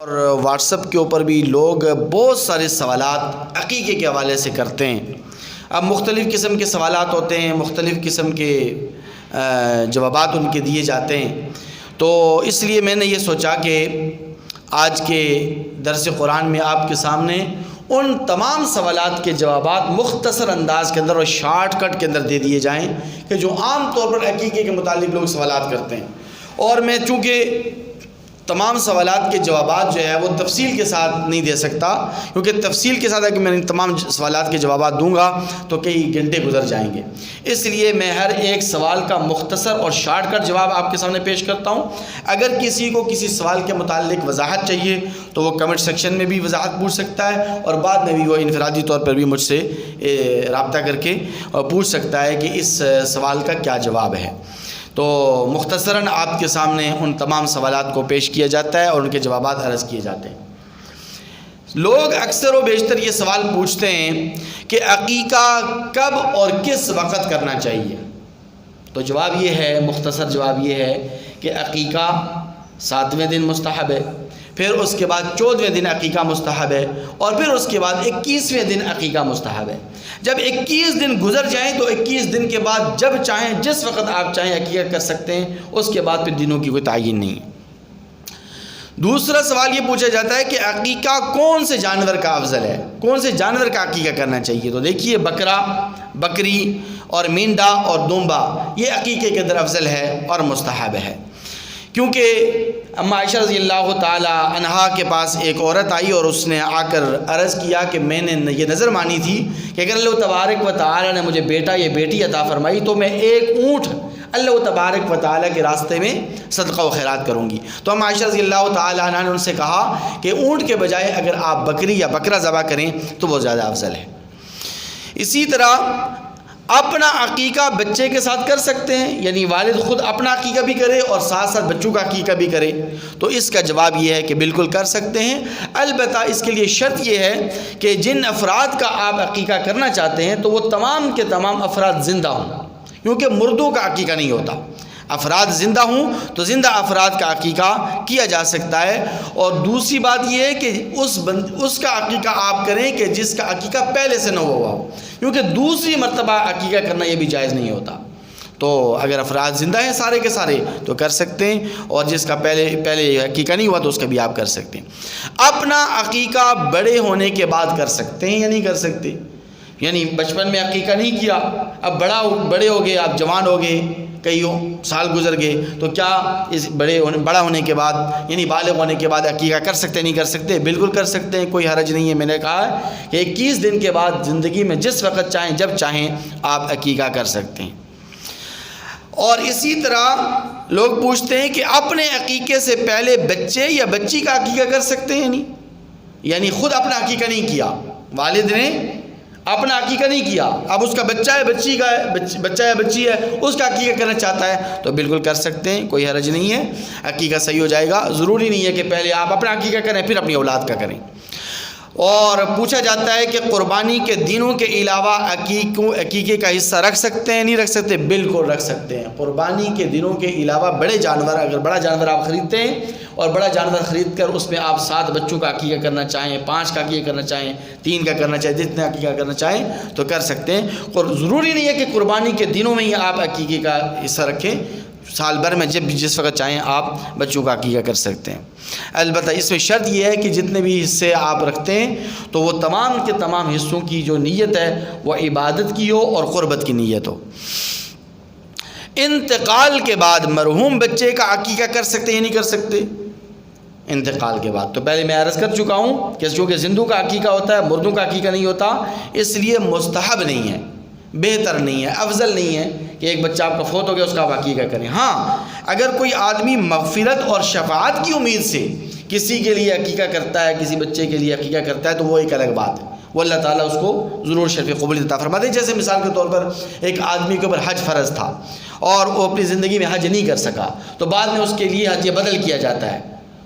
اور what's app کے اوپر بھی لوگ بہت سارے سوالات عقیقے کے حوالے سے کرتے ہیں۔ اب مختلف قسم کے سوالات ہوتے ہیں، مختلف قسم کے جوابات ان کے دیے جاتے ہیں، تو اس لیے میں نے یہ سوچا کہ آج کے درس قرآن میں آپ کے سامنے ان تمام سوالات کے جوابات مختصر انداز کے اندر اور شارٹ کٹ کے اندر دے دیے جائیں کہ جو عام طور پر عقیقے کے متعلق لوگ سوالات کرتے ہیں۔ اور میں چونکہ تمام سوالات کے جوابات جو ہے وہ تفصیل کے ساتھ نہیں دے سکتا، کیونکہ تفصیل کے ساتھ اگر میں تمام سوالات کے جوابات دوں گا تو کئی گھنٹے گزر جائیں گے، اس لیے میں ہر ایک سوال کا مختصر اور شارٹ کٹ جواب آپ کے سامنے پیش کرتا ہوں۔ اگر کسی کو کسی سوال کے متعلق وضاحت چاہیے تو وہ کمنٹ سیکشن میں بھی وضاحت پوچھ سکتا ہے، اور بعد میں بھی وہ انفرادی طور پر بھی مجھ سے رابطہ کر کے پوچھ سکتا ہے کہ اس سوال کا کیا جواب ہے۔ تو مختصراً آپ کے سامنے ان تمام سوالات کو پیش کیا جاتا ہے اور ان کے جوابات عرض کیے جاتے ہیں۔ لوگ اکثر و بیشتر یہ سوال پوچھتے ہیں کہ عقیقہ کب اور کس وقت کرنا چاہیے، تو جواب یہ ہے، مختصر جواب یہ ہے کہ عقیقہ 7ویں دن مستحب ہے، پھر اس کے بعد 14ویں دن عقیقہ مستحب ہے، اور پھر اس کے بعد 21ویں دن عقیقہ مستحب ہے۔ جب 21 دن گزر جائیں تو 21 دن کے بعد جب چاہیں جس وقت آپ چاہیں عقیقہ کر سکتے ہیں، اس کے بعد پھر دنوں کی کوئی تعین نہیں ہے۔ دوسرا سوال یہ پوچھا جاتا ہے کہ عقیقہ کون سے جانور کا افضل ہے، کون سے جانور کا عقیقہ کرنا چاہیے، تو دیکھیے بکرا، بکری اور مینڈا اور دمبا یہ عقیقے کے اندر افضل ہے اور مستحب ہے، کیونکہ اما عائشہ رضی اللہ تعالی عنہا کے پاس ایک عورت آئی اور اس نے آ کر عرض کیا کہ میں نے یہ نظر مانی تھی کہ اگر اللہ تبارک و تعالی نے مجھے بیٹا یا بیٹی عطا فرمائی تو میں ایک اونٹ اللہ تبارک و تعالی کے راستے میں صدقہ و خیرات کروں گی۔ تو اما عائشہ رضی اللہ تعالی عنہا نے ان سے کہا کہ اونٹ کے بجائے اگر آپ بکری یا بکرا ذبح کریں تو وہ زیادہ افضل ہے۔ اسی طرح اپنا عقیقہ بچے کے ساتھ کر سکتے ہیں، یعنی والد خود اپنا عقیقہ بھی کرے اور ساتھ ساتھ بچوں کا عقیقہ بھی کرے، تو اس کا جواب یہ ہے کہ بالکل کر سکتے ہیں، البتہ اس کے لیے شرط یہ ہے کہ جن افراد کا آپ عقیقہ کرنا چاہتے ہیں تو وہ تمام کے تمام افراد زندہ ہوں، کیونکہ مردوں کا عقیقہ نہیں ہوتا، افراد زندہ ہوں تو زندہ افراد کا عقیقہ کیا جا سکتا ہے۔ اور دوسری بات یہ ہے کہ اس کا عقیقہ آپ کریں کہ جس کا عقیقہ پہلے سے نہ ہوا ہو، کیونکہ دوسری مرتبہ عقیقہ کرنا یہ بھی جائز نہیں ہوتا۔ تو اگر افراد زندہ ہیں سارے کے سارے تو کر سکتے ہیں، اور جس کا پہلے عقیقہ نہیں ہوا تو اس کا بھی آپ کر سکتے ہیں۔ اپنا عقیقہ بڑے ہونے کے بعد کر سکتے ہیں یا نہیں کر سکتے، یعنی بچپن میں عقیقہ نہیں کیا، اب بڑے ہو گئے، آپ جوان ہو گئے، کئی سال گزر گئے، تو کیا اس بڑا ہونے کے بعد یعنی بالغ ہونے کے بعد عقیقہ کر سکتے نہیں کر سکتے؟ بالکل کر سکتے ہیں، کوئی حرج نہیں ہے۔ میں نے کہا کہ 21 دن کے بعد زندگی میں جس وقت چاہیں جب چاہیں آپ عقیقہ کر سکتے ہیں۔ اور اسی طرح لوگ پوچھتے ہیں کہ اپنے عقیقے سے پہلے بچے یا بچی کا عقیقہ کر سکتے ہیں، یعنی خود اپنا عقیقہ نہیں کیا، والد نے اپنا عقیقہ نہیں کیا، اب اس کا بچہ ہے بچی کا ہے، بچہ یا بچی ہے اس کا عقیقہ کرنا چاہتا ہے تو بالکل کر سکتے ہیں، کوئی حرج نہیں ہے، عقیقہ صحیح ہو جائے گا۔ ضروری نہیں ہے کہ پہلے آپ اپنا عقیقہ کریں پھر اپنی اولاد کا کریں۔ اور پوچھا جاتا ہے کہ قربانی کے دنوں کے علاوہ عقیقے کا حصہ رکھ سکتے ہیں نہیں رکھ سکتے؟ بالکل رکھ سکتے ہیں۔ قربانی کے دنوں کے علاوہ بڑے جانور، اگر بڑا جانور آپ خریدتے ہیں اور بڑا جانور خرید کر اس میں آپ 7 بچوں کا عقیقہ کرنا چاہیں، 5 کا عقیقہ کرنا چاہیں، 3 کا کرنا چاہیں، جتنے عقیقہ کرنا چاہیں تو کر سکتے ہیں۔ اور ضروری نہیں ہے کہ قربانی کے دنوں میں ہی آپ عقیقے کا حصہ رکھیں، سال بھر میں جس وقت چاہیں آپ بچوں کا عقیقہ کر سکتے ہیں۔ البتہ اس میں شرط یہ ہے کہ جتنے بھی حصے آپ رکھتے ہیں تو وہ تمام کے تمام حصوں کی جو نیت ہے وہ عبادت کی ہو اور قربت کی نیت ہو۔ انتقال کے بعد مرحوم بچے کا عقیقہ کر سکتے ہیں یا نہیں کر سکتے؟ انتقال کے بعد تو پہلے میں عرض کر چکا ہوں کہ چونکہ زندوں کا عقیقہ ہوتا ہے، مردوں کا عقیقہ نہیں ہوتا، اس لیے مستحب نہیں ہے، بہتر نہیں ہے، افضل نہیں ہے کہ ایک بچہ آپ کا فوت ہو گیا اس کا آپ عقیقہ کریں۔ ہاں، اگر کوئی آدمی مغفرت اور شفاعت کی امید سے کسی کے لیے عقیقہ کرتا ہے، کسی بچے کے لیے عقیقہ کرتا ہے تو وہ ایک الگ بات ہے، وہ اللہ تعالیٰ اس کو ضرور شرف قبولیت عطا فرما دے۔ جیسے مثال کے طور پر ایک آدمی کے اوپر حج فرض تھا اور وہ اپنی زندگی میں حج نہیں کر سکا، تو بعد میں اس کے لیے حج بدل کیا جاتا ہے،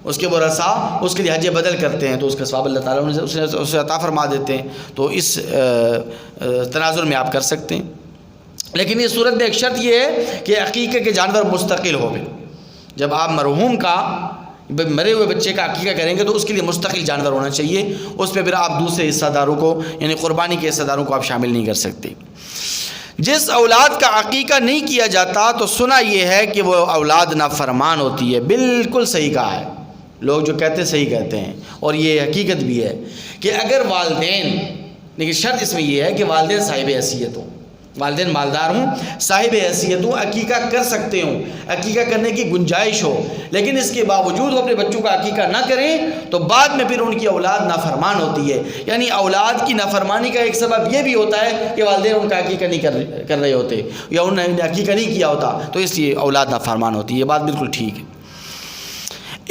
اس کے ورثاء اس کے لیے حج بدل کرتے ہیں تو اس کا ثواب اللہ تعالیٰ اسے عطا فرما دیتے ہیں، تو اس تناظر میں آپ کر سکتے ہیں۔ لیکن اس صورت میں ایک شرط یہ ہے کہ عقیقے کے جانور مستقل ہو گئے۔ جب آپ مرحوم کا مرے ہوئے بچے کا عقیقہ کریں گے تو اس کے لیے مستقل جانور ہونا چاہیے، اس پہ پھر آپ دوسرے حصہ داروں کو یعنی قربانی کے حصہ داروں کو آپ شامل نہیں کر سکتے۔ جس اولاد کا عقیقہ نہیں کیا جاتا تو سنا یہ ہے کہ وہ اولاد نافرمان ہوتی ہے۔ بالکل صحیح کہا ہے، لوگ جو کہتے ہیں صحیح کہتے ہیں، اور یہ حقیقت بھی ہے کہ اگر والدین، لیکن شرط اس میں یہ ہے کہ والدین صاحب حیثیت ہوں، والدین مالدار ہوں، صاحب حیثیت ہوں، عقیقہ کر سکتے ہوں، عقیقہ کرنے کی گنجائش ہو، لیکن اس کے باوجود وہ اپنے بچوں کا عقیقہ نہ کریں تو بعد میں پھر ان کی اولاد نافرمان ہوتی ہے۔ یعنی اولاد کی نافرمانی کا ایک سبب یہ بھی ہوتا ہے کہ والدین ان کا عقیقہ نہیں کر رہے ہوتے یا انہوں نے عقیقہ نہیں کیا ہوتا، تو اس لیے اولاد نافرمان ہوتی ہے۔ یہ بات بالکل ٹھیک ہے۔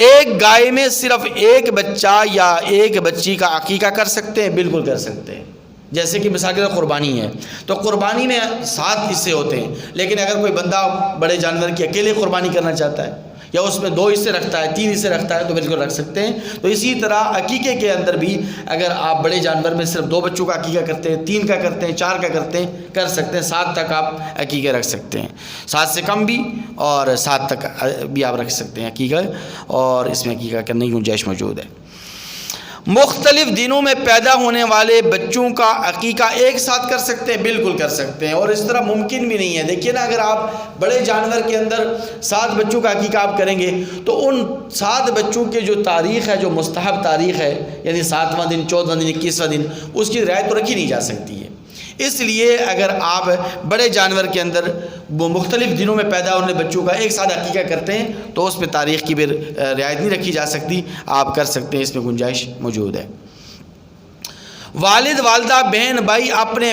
ایک گائے میں صرف ایک بچہ یا ایک بچی کا عقیقہ کر سکتے ہیں؟ بالکل کر سکتے ہیں۔ جیسے کہ مثال کے طور قربانی ہے تو قربانی میں 7 حصے ہوتے ہیں، لیکن اگر کوئی بندہ بڑے جانور کی اکیلے قربانی کرنا چاہتا ہے یا اس میں 2 حصے رکھتا ہے، 3 حصے رکھتا ہے تو بالکل رکھ سکتے ہیں۔ تو اسی طرح عقیقے کے اندر بھی اگر آپ بڑے جانور میں صرف 2 بچوں کا عقیقہ کرتے ہیں، 3 کا کرتے ہیں، 4 کا کرتے ہیں، کر سکتے ہیں، 7 تک آپ عقیقے رکھ سکتے ہیں، 7 سے کم بھی اور 7 تک بھی آپ رکھ سکتے ہیں عقیقہ، اور اس میں عقیقہ کرنے کی گنجائش موجود ہے۔ مختلف دنوں میں پیدا ہونے والے بچوں کا عقیقہ ایک ساتھ کر سکتے ہیں؟ بالکل کر سکتے ہیں، اور اس طرح ممکن بھی نہیں ہے۔ دیکھیے نا، اگر آپ بڑے جانور کے اندر 7 بچوں کا عقیقہ آپ کریں گے تو ان 7 بچوں کے جو تاریخ ہے، جو مستحب تاریخ ہے، یعنی 7واں دن، 14واں دن، 21واں دن، اس کی رعایت تو رکھی نہیں جا سکتی ہے۔ اس لیے اگر آپ بڑے جانور کے اندر مختلف دنوں میں پیدا ہونے بچوں کا ایک ساتھ عقیقہ کرتے ہیں تو اس میں تاریخ کی بھی رعایت نہیں رکھی جا سکتی، آپ کر سکتے ہیں، اس میں گنجائش موجود ہے۔ والد، والدہ، بہن، بھائی اپنے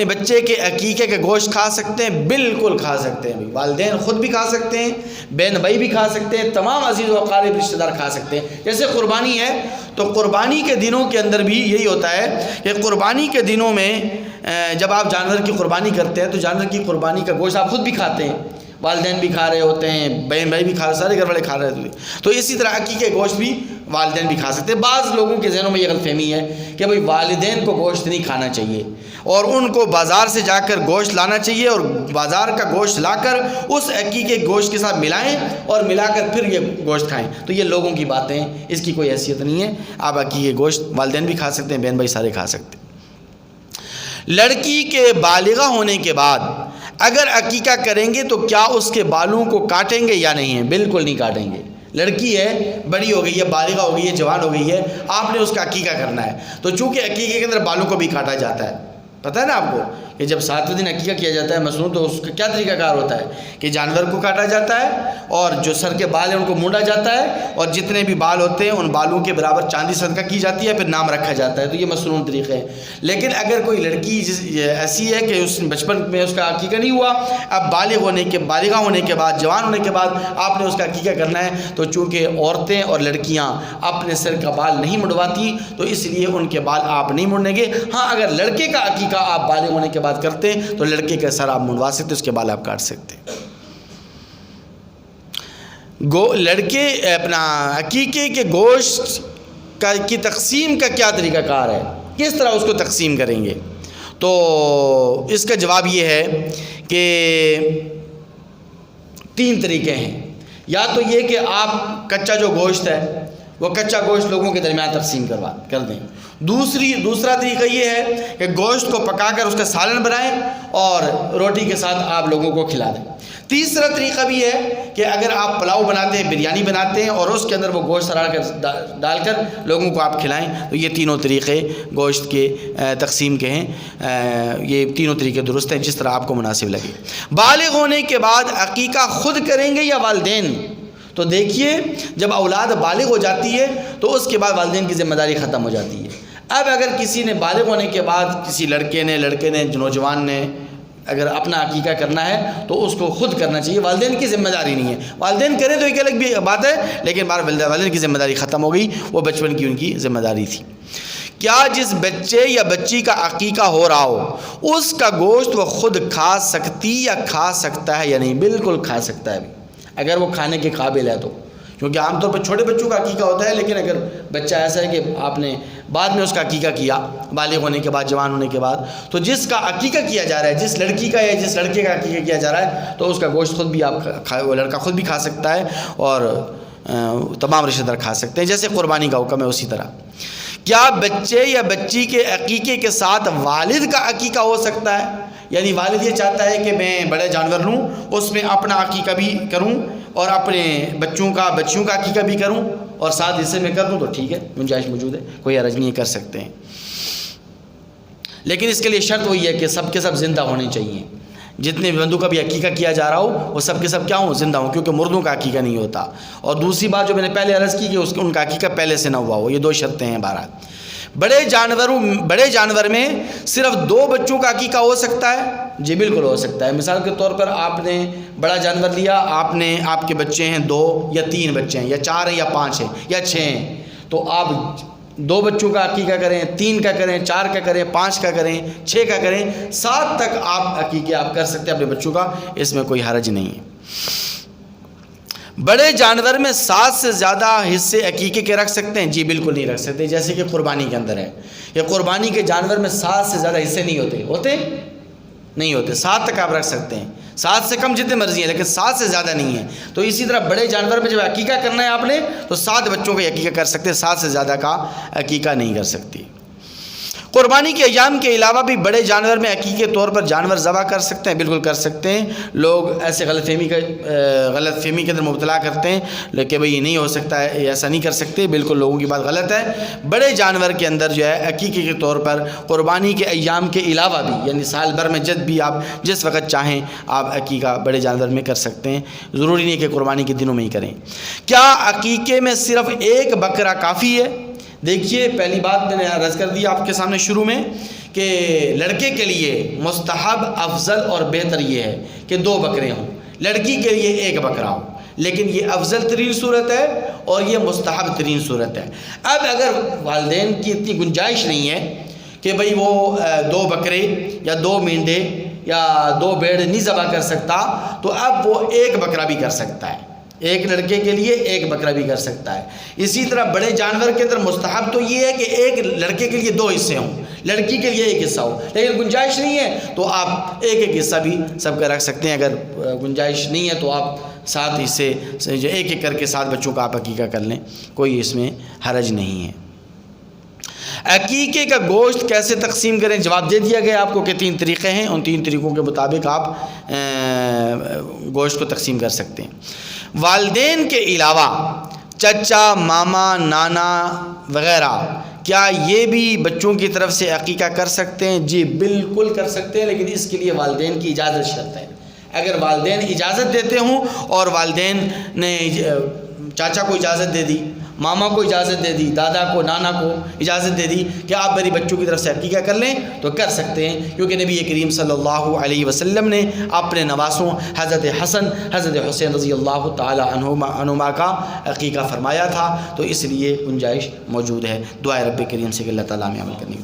بچے کے عقیقے کے گوشت کھا سکتے ہیں؟ بالکل کھا سکتے ہیں۔ والدین خود بھی کھا سکتے ہیں، بہن بھائی بھی کھا سکتے ہیں، تمام عزیز و اقارب رشتہ دار کھا سکتے ہیں۔ جیسے قربانی ہے تو قربانی کے دنوں کے اندر بھی یہی ہوتا ہے کہ قربانی کے دنوں میں جب آپ جانور کی قربانی کرتے ہیں تو جانور کی قربانی کا گوشت آپ خود بھی کھاتے ہیں، والدین بھی کھا رہے ہوتے ہیں، بہن بھائی بھی کھا رہے، سارے گھر والے کھا رہے ہوتے ہیں۔ تو اسی طرح عقیقے کے گوشت بھی والدین بھی کھا سکتے ہیں۔ بعض لوگوں کے ذہنوں میں یہ غلط فہمی ہے کہ بھئی والدین کو گوشت نہیں کھانا چاہیے اور ان کو بازار سے جا کر گوشت لانا چاہیے اور بازار کا گوشت لا کر اس عقیقے کے گوشت کے ساتھ ملائیں اور ملا کر پھر یہ گوشت کھائیں۔ تو یہ لوگوں کی باتیں ہیں، اس کی کوئی حیثیت نہیں ہے۔ آپ عقیقے گوشت والدین بھی کھا سکتے ہیں، بہن بھائی سارے کھا سکتے ہیں۔ لڑکی کے بالغہ ہونے کے بعد اگر عقیقہ کریں گے تو کیا اس کے بالوں کو کاٹیں گے یا نہیں؟ بالکل نہیں کاٹیں گے۔ لڑکی ہے، بڑی ہو گئی ہے، بالغہ ہو گئی ہے، جوان ہو گئی ہے، آپ نے اس کا عقیقہ کرنا ہے تو چونکہ عقیقے کے اندر بالوں کو بھی کاٹا جاتا ہے، پتہ ہے نا آپ کو کہ جب 7ویں دن عقیقہ کیا جاتا ہے مسنون تو اس کا کیا طریقہ کار ہوتا ہے کہ جانور کو کاٹا جاتا ہے اور جو سر کے بال ہیں ان کو مونڈا جاتا ہے اور جتنے بھی بال ہوتے ہیں ان بالوں کے برابر چاندی صدقہ کی جاتی ہے، پھر نام رکھا جاتا ہے۔ تو یہ مسنون طریقے ہیں۔ لیکن اگر کوئی لڑکی ایسی ہے کہ اس بچپن میں اس کا عقیقہ نہیں ہوا، اب بالغہ ہونے کے بعد، جوان ہونے کے بعد آپ نے اس کا عقیقہ کرنا ہے تو چونکہ عورتیں اور لڑکیاں اپنے سر کا بال نہیں مڑواتی تو اس لیے ان کے بال آپ نہیں مڑنے گے۔ ہاں، اگر لڑکے کا عقیقہ آپ بالغ ہونے کے بعد کرتے ہیں تو لڑکے کا سر آپ منڈوا سکتے، اس کے بال آپ کاٹ سکتے ہیں۔ لڑکے اپنا عقیقے کے گوشت کی تقسیم کا کیا طریقہ کار ہے، کس طرح اس کو تقسیم کریں گے؟ تو اس کا جواب یہ ہے کہ 3 طریقے ہیں۔ یا تو یہ کہ آپ کچا جو گوشت ہے وہ کچا گوشت لوگوں کے درمیان تقسیم کر دیں۔ دوسرا طریقہ یہ ہے کہ گوشت کو پکا کر اس کا سالن بنائیں اور روٹی کے ساتھ آپ لوگوں کو کھلا دیں۔ تیسرا طریقہ بھی ہے کہ اگر آپ پلاؤ بناتے ہیں، بریانی بناتے ہیں اور اس کے اندر وہ گوشت ڈال کر لوگوں کو آپ کھلائیں۔ تو یہ تینوں طریقے گوشت کے تقسیم کے ہیں، یہ تینوں طریقے درست ہیں جس طرح آپ کو مناسب لگے۔ بالغ ہونے کے بعد عقیقہ خود کریں گے یا والدین؟ تو دیکھیے، جب اولاد بالغ ہو جاتی ہے تو اس کے بعد والدین کی ذمہ داری ختم ہو جاتی ہے۔ اب اگر کسی نے بالغ ہونے کے بعد کسی لڑکے نے نوجوان نے اگر اپنا عقیقہ کرنا ہے تو اس کو خود کرنا چاہیے، والدین کی ذمہ داری نہیں ہے۔ والدین کریں تو ایک الگ بھی بات ہے، لیکن والدین کی ذمہ داری ختم ہو گئی، وہ بچپن کی ان کی ذمہ داری تھی۔ کیا جس بچے یا بچی کا عقیقہ ہو رہا ہو اس کا گوشت وہ خود کھا سکتی یا کھا سکتا ہے یا نہیں؟ بالکل کھا سکتا ہے اگر وہ کھانے کے قابل ہے تو، کیونکہ عام طور پر چھوٹے بچوں کا عقیقہ ہوتا ہے، لیکن اگر بچہ ایسا ہے کہ آپ نے بعد میں اس کا عقیقہ کیا بالغ ہونے کے بعد، جوان ہونے کے بعد، تو جس کا عقیقہ کیا جا رہا ہے، جس لڑکی کا یا جس لڑکے کا عقیقہ کیا جا رہا ہے تو اس کا گوشت خود بھی وہ لڑکا خود بھی کھا سکتا ہے اور تمام رشتہ دار کھا سکتے ہیں، جیسے قربانی کا حکم ہے اسی طرح۔ کیا بچے یا بچی کے عقیقے کے ساتھ والد کا عقیقہ ہو سکتا ہے؟ یعنی والد یہ چاہتا ہے کہ میں بڑے جانور لوں، اس میں اپنا عقیقہ بھی کروں اور اپنے بچیوں کا عقیقہ بھی کروں اور ساتھ حصے میں کر دوں، تو ٹھیک ہے، گنجائش موجود ہے، کوئی حرج نہیں، کر سکتے ہیں۔ لیکن اس کے لیے شرط وہی ہے کہ سب کے سب زندہ ہونے چاہیے، جتنے بندوں کا بھی عقیقہ کیا جا رہا ہو وہ سب کے سب کیا ہوں، زندہ ہوں، کیونکہ مردوں کا عقیقہ نہیں ہوتا۔ اور دوسری بات جو میں نے پہلے عرض کی کہ ان کا عقیقہ پہلے سے نہ ہوا ہو، یہ دو شرطیں ہیں۔ بہرحال بڑے جانور میں صرف 2 بچوں کا عقیقہ ہو سکتا ہے؟ جی بالکل ہو سکتا ہے۔ مثال کے طور پر آپ نے بڑا جانور لیا، آپ کے بچے ہیں 2 یا 3 بچے ہیں یا 4 ہیں یا 5 ہیں یا 6 ہیں، تو آپ 2 بچوں کا عقیقہ کریں، 3 کا کریں، 4 کا کریں، 5 کا کریں، 6 کا کریں، 7 تک آپ عقیقے آپ کر سکتے ہیں اپنے بچوں کا، اس میں کوئی حرج نہیں ہے۔ بڑے جانور میں 7 سے زیادہ حصے عقیقے کے رکھ سکتے ہیں؟ جی بالکل نہیں رکھ سکتے، جیسے کہ قربانی کے اندر ہے، یہ قربانی کے جانور میں 7 سے زیادہ حصے نہیں ہوتے، نہیں ہوتے، 7 تک آپ رکھ سکتے ہیں، 7 سے کم جتنے مرضی ہیں، لیکن 7 سے زیادہ نہیں ہے۔ تو اسی طرح بڑے جانور میں جب عقیقہ کرنا ہے آپ نے تو 7 بچوں کا عقیقہ کر سکتے ہیں، 7 سے زیادہ کا عقیقہ نہیں کر سکتی۔ قربانی کے ایام کے علاوہ بھی بڑے جانور میں عقیقے کے طور پر جانور ذبح کر سکتے ہیں؟ بالکل کر سکتے ہیں۔ لوگ ایسے غلط فہمی کے اندر مبتلا کرتے ہیں لیکن بھئی یہ نہیں ہو سکتا ہے، ایسا نہیں کر سکتے، بالکل لوگوں کی بات غلط ہے۔ بڑے جانور کے اندر جو ہے عقیقے کے طور پر قربانی کے ایام کے علاوہ بھی، یعنی سال بھر میں جب بھی آپ جس وقت چاہیں آپ عقیقہ بڑے جانور میں کر سکتے ہیں، ضروری نہیں کہ قربانی کے دنوں میں ہی کریں۔ کیا عقیقے میں صرف 1 بکرا کافی ہے؟ دیکھیے، پہلی بات میں نے عرض کر دی آپ کے سامنے شروع میں کہ لڑکے کے لیے مستحب، افضل اور بہتر یہ ہے کہ 2 بکرے ہوں، لڑکی کے لیے 1 بکرا ہو، لیکن یہ افضل ترین صورت ہے اور یہ مستحب ترین صورت ہے۔ اب اگر والدین کی اتنی گنجائش نہیں ہے کہ بھئی وہ 2 بکرے یا 2 مینڈے یا 2 بھیڑ نہیں ذبح کر سکتا، تو اب وہ 1 بکرا بھی کر سکتا ہے، 1 لڑکے کے لیے 1 بکرا بھی کر سکتا ہے۔ اسی طرح بڑے جانور کے اندر مستحب تو یہ ہے کہ 1 لڑکے کے لیے 2 حصے ہوں، لڑکی کے لیے 1 حصہ ہو، لیکن گنجائش نہیں ہے تو آپ 1 حصہ بھی سب کا رکھ سکتے ہیں۔ اگر گنجائش نہیں ہے تو آپ 7 حصے جو 1 کر کے 7 بچوں کا آپ عقیقہ کر لیں، کوئی اس میں حرج نہیں ہے۔ عقیقے کا گوشت کیسے تقسیم کریں؟ جواب دے دیا گیا آپ کو کہ 3 طریقے ہیں، ان 3 طریقوں کے مطابق آپ گوشت کو تقسیم کر سکتے ہیں۔ والدین کے علاوہ چچا، ماما، نانا وغیرہ کیا یہ بھی بچوں کی طرف سے عقیقہ کر سکتے ہیں؟ جی بالکل کر سکتے ہیں، لیکن اس کے لیے والدین کی اجازت شرط ہے۔ اگر والدین اجازت دیتے ہوں اور والدین نے چاچا کو اجازت دے دی، ماما کو اجازت دے دی، دادا کو، نانا کو اجازت دے دی کہ آپ میری بچوں کی طرف سے عقیقہ کر لیں، تو کر سکتے ہیں، کیونکہ نبی کریم صلی اللہ علیہ وسلم نے اپنے نواسوں حضرت حسن، حضرت حسین رضی اللہ تعالی عنہما کا عقیقہ فرمایا تھا، تو اس لیے گنجائش موجود ہے۔ دعائے رب کریم سے کہ اللہ تعالیٰ ہمیں عمل کرنے کی